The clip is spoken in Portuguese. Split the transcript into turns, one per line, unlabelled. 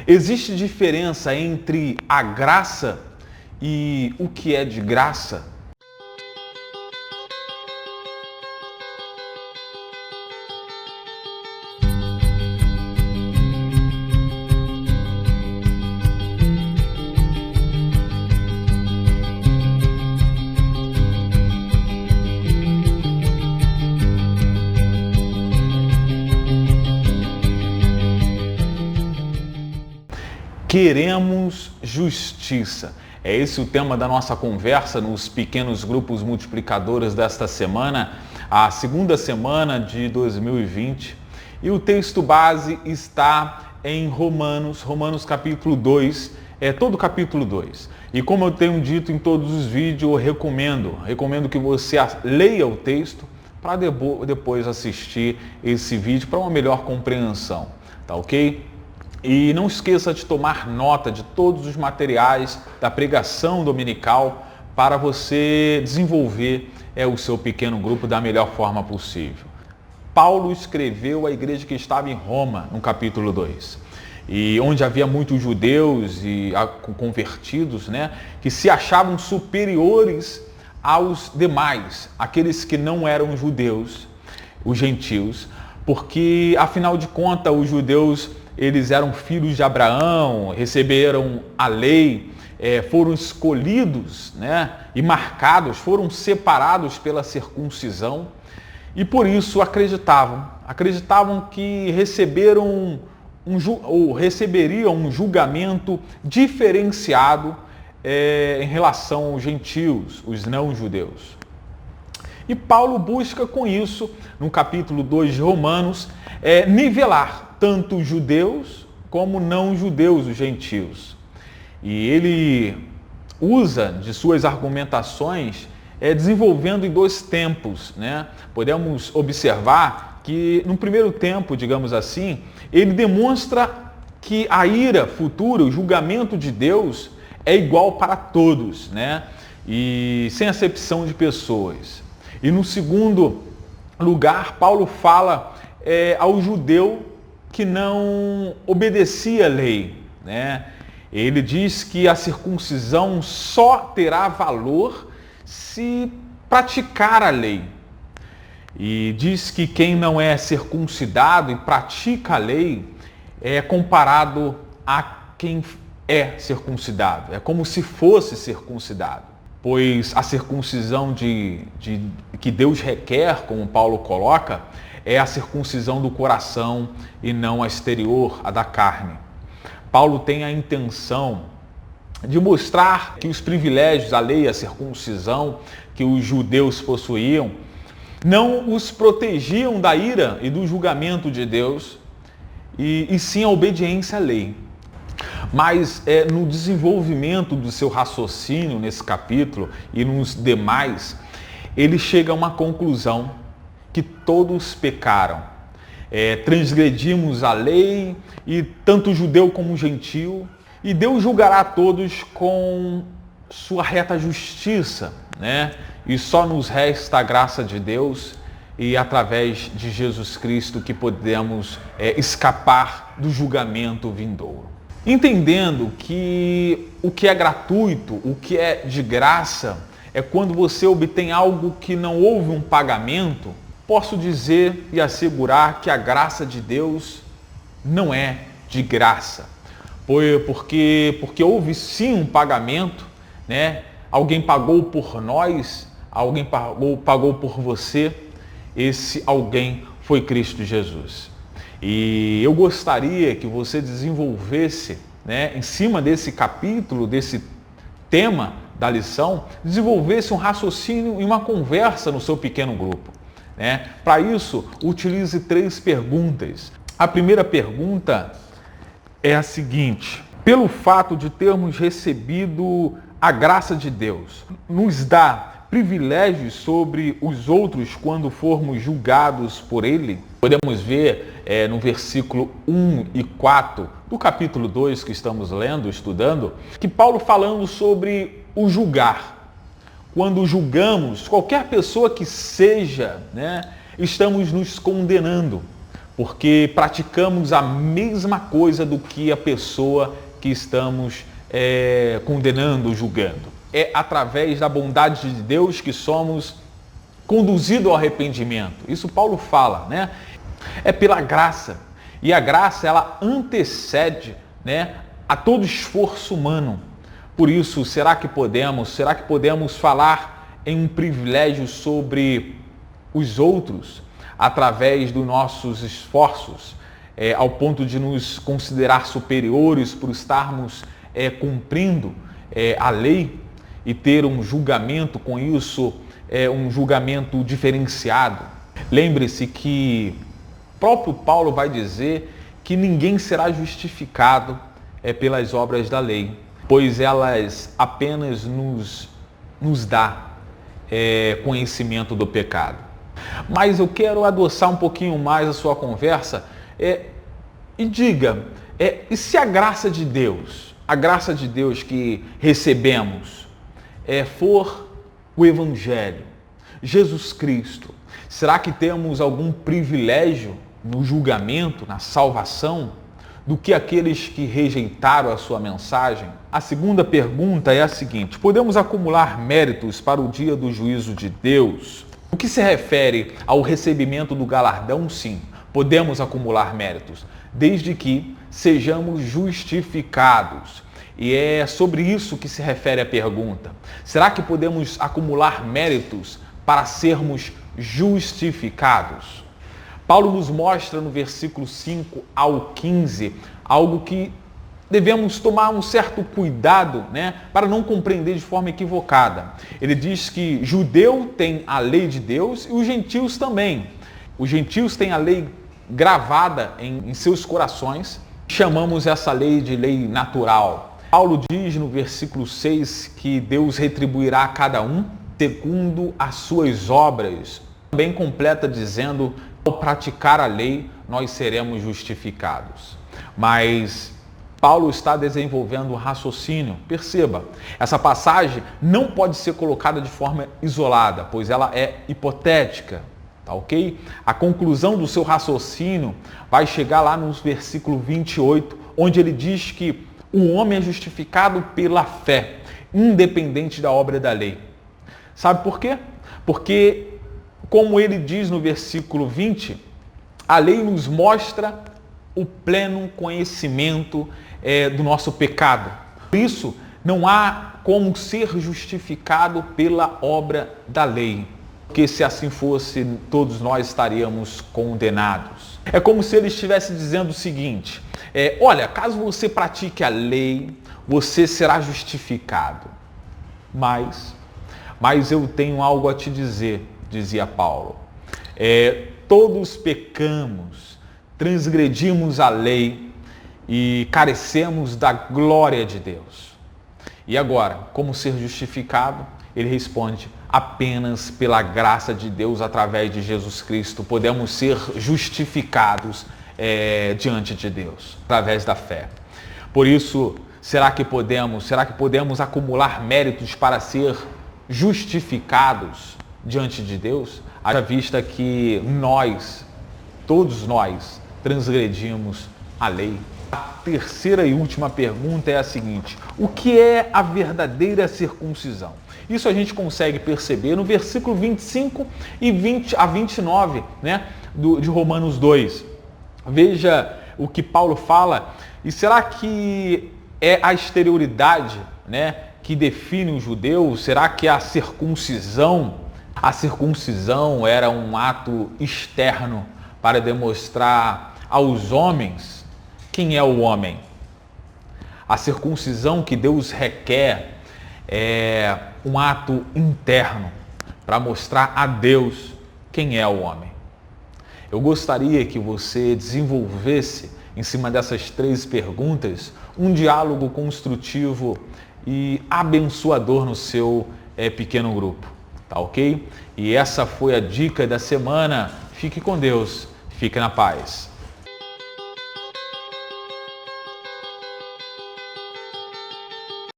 Existe diferença entre a graça e o que é de graça? Queremos justiça. É esse o tema da nossa conversa nos pequenos grupos multiplicadores desta semana, a segunda semana de 2020. E o texto base está em Romanos capítulo 2, todo o capítulo 2. E como eu tenho dito em todos os vídeos, eu recomendo que você leia o texto para depois assistir esse vídeo para uma melhor compreensão, tá ok? E não esqueça de tomar nota de todos os materiais da pregação dominical para você desenvolver o seu pequeno grupo da melhor forma possível. Paulo escreveu à igreja que estava em Roma, no capítulo 2, e onde havia muitos judeus e convertidos, que se achavam superiores aos demais, aqueles que não eram judeus, os gentios, porque, afinal de contas, os judeus eles eram filhos de Abraão, receberam a lei, foram escolhidos, e marcados, foram separados pela circuncisão e por isso acreditavam que receberiam um julgamento diferenciado em relação aos gentios, os não-judeus. E Paulo busca com isso, no capítulo 2 de Romanos, nivelar tanto os judeus como não judeus, os gentios. E ele usa de suas argumentações desenvolvendo em dois tempos. Podemos observar que no primeiro tempo, digamos assim, ele demonstra que a ira futura, o julgamento de Deus é igual para todos, e sem acepção de pessoas. E no segundo lugar, Paulo fala ao judeu que não obedecia a lei, Ele diz que a circuncisão só terá valor se praticar a lei. E diz que quem não é circuncidado e pratica a lei é comparado a quem é circuncidado. É como se fosse circuncidado. Pois a circuncisão que Deus requer, como Paulo coloca, é a circuncisão do coração e não a exterior, a da carne. Paulo tem a intenção de mostrar que os privilégios, a lei, a circuncisão que os judeus possuíam, não os protegiam da ira e do julgamento de Deus, e sim a obediência à lei. Mas no desenvolvimento do seu raciocínio nesse capítulo e nos demais, ele chega a uma conclusão que todos pecaram. Transgredimos a lei, e tanto judeu como gentil, e Deus julgará a todos com sua reta justiça, E só nos resta a graça de Deus e através de Jesus Cristo que podemos escapar do julgamento vindouro. Entendendo que o que é gratuito, o que é de graça, é quando você obtém algo que não houve um pagamento, posso dizer e assegurar que a graça de Deus não é de graça. Porque houve sim um pagamento, Alguém pagou por nós, alguém pagou por você, esse alguém foi Cristo Jesus. E eu gostaria que você desenvolvesse, em cima desse capítulo, desse tema da lição, desenvolvesse um raciocínio e uma conversa no seu pequeno grupo. Para isso, utilize 3 perguntas. A primeira pergunta é a seguinte: pelo fato de termos recebido a graça de Deus, nos dá privilégios sobre os outros quando formos julgados por Ele? Podemos ver no versículo 1 e 4 do capítulo 2 que estamos lendo, estudando, que Paulo falando sobre o julgar. Quando julgamos qualquer pessoa que seja, estamos nos condenando. porque praticamos a mesma coisa do que a pessoa que estamos condenando, julgando. É através da bondade de Deus que somos conduzidos ao arrependimento. Isso Paulo fala, né? É pela graça. E a graça, ela antecede, né, a todo esforço humano. Por isso, será que podemos falar em um privilégio sobre os outros através dos nossos esforços, ao ponto de nos considerar superiores por estarmos cumprindo a lei e ter um julgamento com isso, um julgamento diferenciado? Lembre-se que o próprio Paulo vai dizer que ninguém será justificado pelas obras da lei, pois elas apenas nos dá conhecimento do pecado. Mas eu quero adoçar um pouquinho mais a sua conversa e diga, e se a graça de Deus que recebemos for o Evangelho, Jesus Cristo, será que temos algum privilégio no julgamento, na salvação, do que aqueles que rejeitaram a sua mensagem? A segunda pergunta é a seguinte: podemos acumular méritos para o dia do juízo de Deus? O que se refere ao recebimento do galardão, sim, podemos acumular méritos, desde que sejamos justificados. E é sobre isso que se refere a pergunta. Será que podemos acumular méritos para sermos justificados? Paulo nos mostra no versículo 5 ao 15 algo que devemos tomar um certo cuidado, né, para não compreender de forma equivocada. Ele diz que judeu tem a lei de Deus e os gentios também. Os gentios têm a lei gravada em seus corações. Chamamos essa lei de lei natural. Paulo diz no versículo 6 que Deus retribuirá a cada um segundo as suas obras. Também completa dizendo: ao praticar a lei, nós seremos justificados. Mas Paulo está desenvolvendo um raciocínio. Perceba, essa passagem não pode ser colocada de forma isolada, pois ela é hipotética, tá ok? A conclusão do seu raciocínio vai chegar lá no versículo 28, onde ele diz que o homem é justificado pela fé, independente da obra da lei. Sabe por quê? Porque, como ele diz no versículo 20, a lei nos mostra o pleno conhecimento do nosso pecado. Por isso, não há como ser justificado pela obra da lei, porque se assim fosse, todos nós estaríamos condenados. É como se ele estivesse dizendo o seguinte: olha, caso você pratique a lei, você será justificado. Mas eu tenho algo a te dizer, dizia Paulo. Todos pecamos, transgredimos a lei e carecemos da glória de Deus. E agora, como ser justificado? Ele responde: apenas pela graça de Deus, através de Jesus Cristo, podemos ser justificados diante de Deus, através da fé. Por isso, será que podemos acumular méritos para ser justificados diante de Deus? Haja vista que todos nós, transgredimos a lei. A terceira e última pergunta é a seguinte: o que é a verdadeira circuncisão? Isso a gente consegue perceber no versículo 25 e 20 a 29, né, de Romanos 2. Veja o que Paulo fala. E será que é a exterioridade, né, que define o judeu? Será que a circuncisão era um ato externo para demonstrar aos homens quem é o homem? A circuncisão que Deus requer é um ato interno para mostrar a Deus quem é o homem. Eu gostaria que você desenvolvesse, em cima dessas 3 perguntas, um diálogo construtivo e abençoador no seu pequeno grupo, tá ok? E essa foi a dica da semana. Fique com Deus, fique na paz.